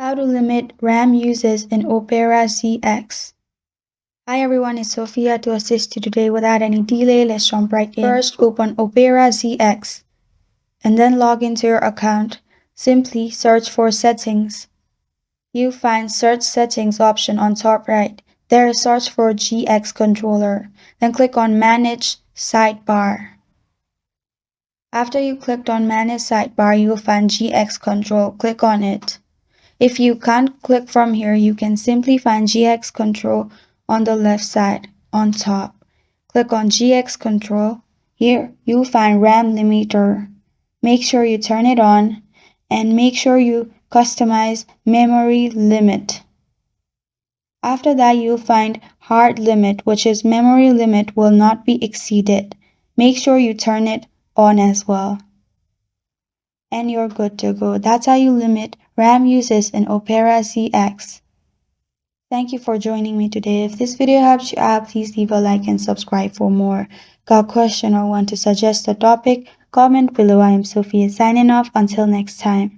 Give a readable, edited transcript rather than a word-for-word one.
How to limit RAM uses in Opera ZX. Hi everyone, it's Sophia to assist you today. Without any delay, let's jump right in. First, open Opera ZX and then log into your account. Simply search for Settings. You find Search Settings option on top right. There, search for GX Controller. Then click on Manage Sidebar. After you clicked on Manage Sidebar, you will find GX Control. Click on it. If you can't click from here, you can simply find GX Control on the left side, on top. Click on GX Control. Here, you'll find RAM limiter. Make sure you turn it on and make sure you customize memory limit. After that, you'll find hard limit, which is memory limit will not be exceeded. Make sure you turn it on as well. And you're good to go. That's how you limit RAM uses in Opera ZX. Thank you for joining me today. If this video helps you out, please leave a like and subscribe for more. Got a question or want to suggest a topic? Comment below. I am Sophia signing off. Until next time.